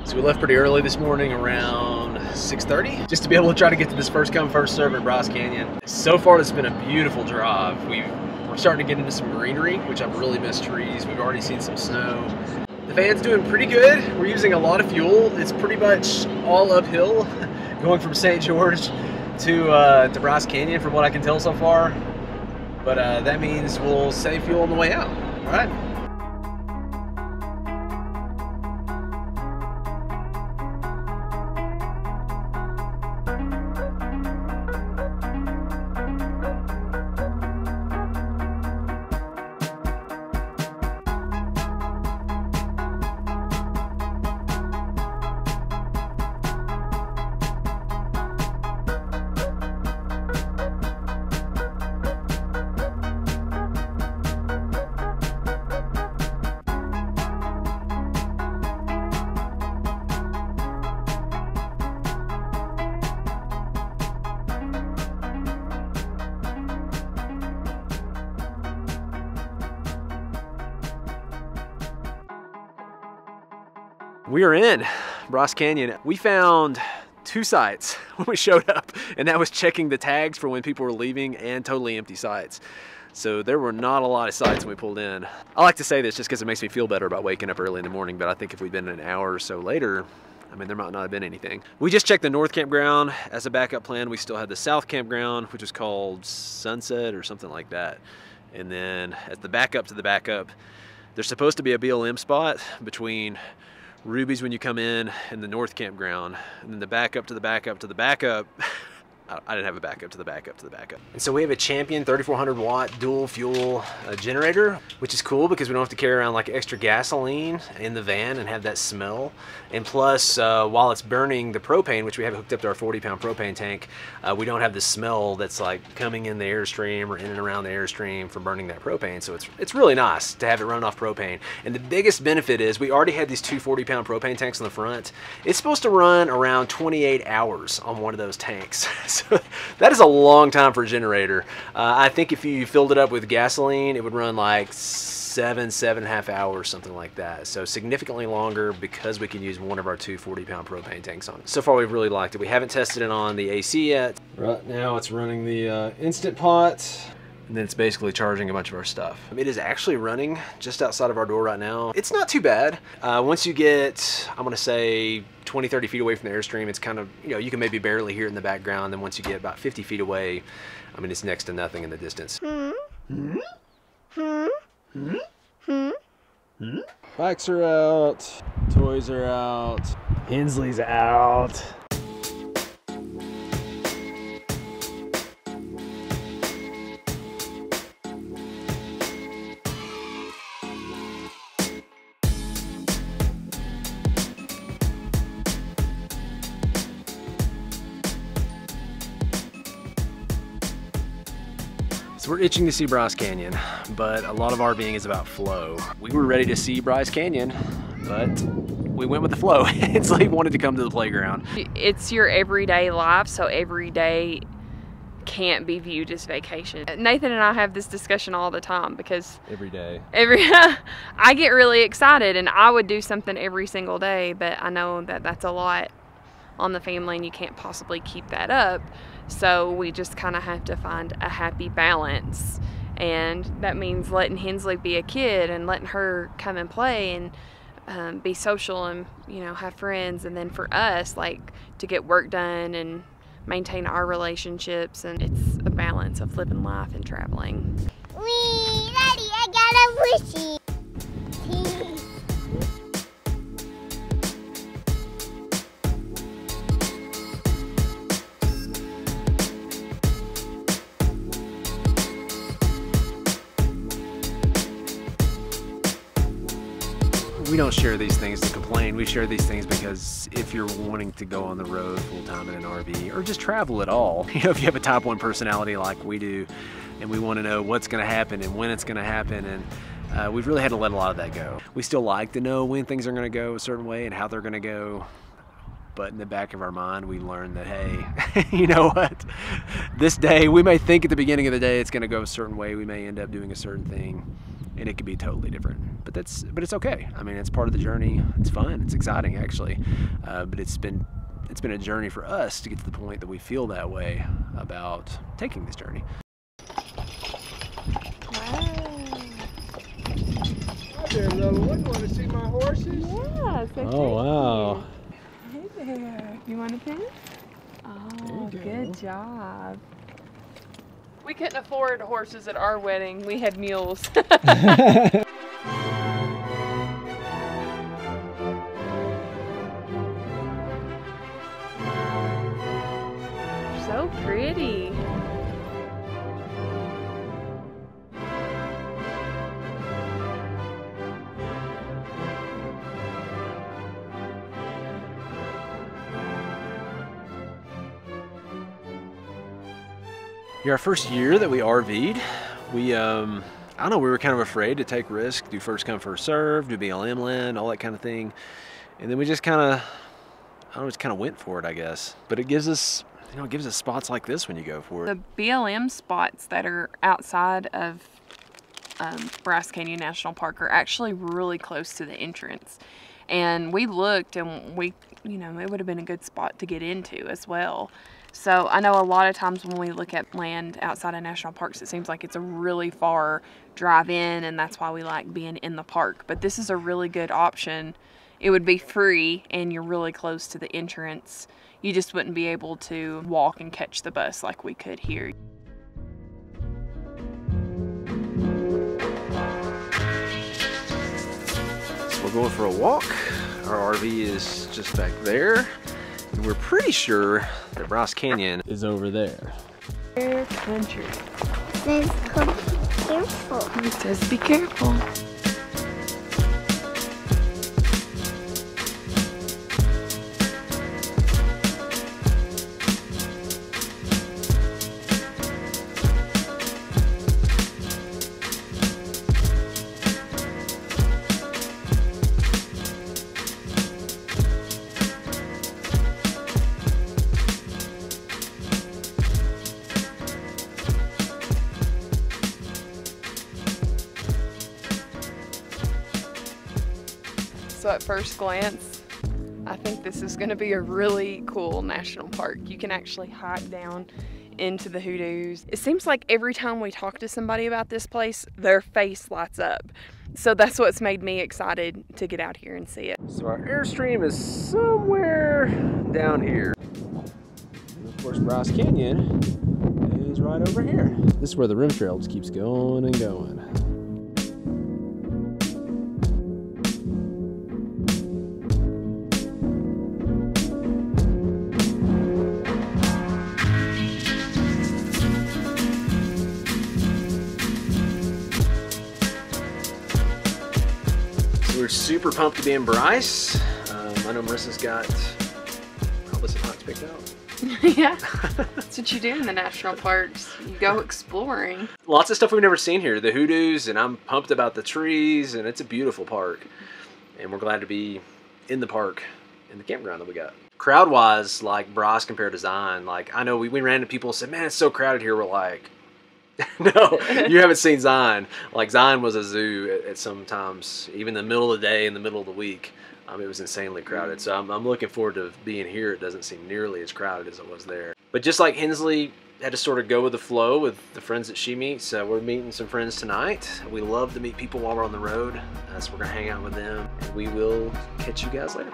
So we left pretty early this morning, around 6:30, just to be able to try to get to this first come first serve at Bryce Canyon. So far it's been a beautiful drive. We're starting to get into some greenery, which I've really missed trees. We've already seen some snow. The van's doing pretty good. We're using a lot of fuel. It's pretty much all uphill going from St. George to Bryce Canyon from what I can tell so far. But that means we'll save fuel on the way out, all right? We are in Bryce Canyon. We found 2 sites when we showed up, and that was checking the tags for when people were leaving and totally empty sites. So there were not a lot of sites when we pulled in. I like to say this just because it makes me feel better about waking up early in the morning, but I think if we'd been an hour or so later, I mean, there might not have been anything. We just checked the north campground as a backup plan. We still had the south campground, which was called Sunset or something like that. And then as the backup to the backup, there's supposed to be a BLM spot between Ruby's when you come in and the north campground, and then the backup to the backup to the backup. I didn't have a backup to the backup to the backup. And so we have a Champion 3400 watt dual fuel generator, which is cool because we don't have to carry around like extra gasoline in the van and have that smell. And plus, while it's burning the propane, which we have hooked up to our 40-pound propane tank, we don't have the smell that's like coming in the Airstream or in and around the Airstream from burning that propane. So it's really nice to have it run off propane. And the biggest benefit is we already had these 2 40-pound propane tanks on the front. It's supposed to run around 28 hours on one of those tanks. So that is a long time for a generator. I think if you filled it up with gasoline, it would run like 7.5 hours, something like that. So significantly longer because we can use one of our 2 40-pound propane tanks on it. So far we've really liked it. We haven't tested it on the AC yet. Right now it's running the Instant Pot, and then it's basically charging a bunch of our stuff. It is actually running just outside of our door right now. It's not too bad. Once you get, I'm gonna say 20-30 feet away from the Airstream, it's kind of, you know, you can maybe barely hear it in the background. Then once you get about 50 feet away, I mean, it's next to nothing in the distance. Bikes are out, toys are out, Hensley's out. So we're itching to see Bryce Canyon, but a lot of RVing is about flow. We were ready to see Bryce Canyon, but we went with the flow. Hensley wanted to come to the playground. It's your everyday life, so every day can't be viewed as vacation. Nathan and I have this discussion all the time because Every day. I get really excited and I would do something every single day, but I know that that's a lot on the family and you can't possibly keep that up. So we just kind of have to find a happy balance, and that means letting Hensley be a kid and letting her come and play and be social and, you know, have friends, and then for us, like, to get work done and maintain our relationships. And it's a balance of living life and traveling. Wee, Daddy, I got a wishy. We don't share these things to complain. We share these things because if you're wanting to go on the road full-time in an RV or just travel at all, you know, if you have a type 1 personality like we do and we want to know what's going to happen and when it's going to happen, and we've really had to let a lot of that go. We still like to know when things are going to go a certain way and how they're going to go, but in the back of our mind we learned that, hey, you know what, this day we may think at the beginning of the day it's going to go a certain way, we may end up doing a certain thing, and it could be totally different. But it's okay. I mean, it's part of the journey. It's fun. It's exciting, actually. But it's been a journey for us to get to the point that we feel that way about taking this journey. Hi there, little one. Want to see my horses? Yeah, so Oh, wow. Hey there. You want to pin? Oh, good job. We couldn't afford horses at our wedding. We had mules. So pretty. Yeah, our first year that we RV'd, we, I don't know, we were kind of afraid to take risks, do first come, first serve, do BLM land, all that kind of thing. And then we just kind of, I don't know, just kind of went for it, I guess. But it gives us, you know, it gives us spots like this when you go for it. The BLM spots that are outside of Bryce Canyon National Park are actually really close to the entrance. And we looked and we, you know, it would have been a good spot to get into as well. So I know a lot of times when we look at land outside of national parks, it seems like it's a really far drive in, and that's why we like being in the park. But this is a really good option. It would be free and you're really close to the entrance. You just wouldn't be able to walk and catch the bus like we could here. So we're going for a walk. Our RV is just back there. And we're pretty sure that Bryce Canyon is over there. Air country. It says, be careful. It says be careful. So at first glance, I think this is going to be a really cool national park. You can actually hike down into the hoodoos. It seems like every time we talk to somebody about this place, their face lights up. So that's what's made me excited to get out here and see it. So our Airstream is somewhere down here. And of course, Bryce Canyon is right over here. This is where the rim trail just keeps going and going. We're super pumped to be in Bryce. I know Marissa's got probably some hikes picked out. Yeah, that's what you do in the national parks. You go exploring. Lots of stuff we've never seen here. The hoodoos, and I'm pumped about the trees, and it's a beautiful park. And we're glad to be in the park, in the campground that we got. Crowd-wise, like Bryce compared to Zion, like I know we ran into people and said, man, it's so crowded here. We're like, no, you haven't seen Zion. Like Zion was a zoo at some times, even in the middle of the day, in the middle of the week. It was insanely crowded. So I'm looking forward to being here. It doesn't seem nearly as crowded as it was there. But just like Hensley had to sort of go with the flow with the friends that she meets, we're meeting some friends tonight. We love to meet people while we're on the road, so we're gonna hang out with them. And we will catch you guys later.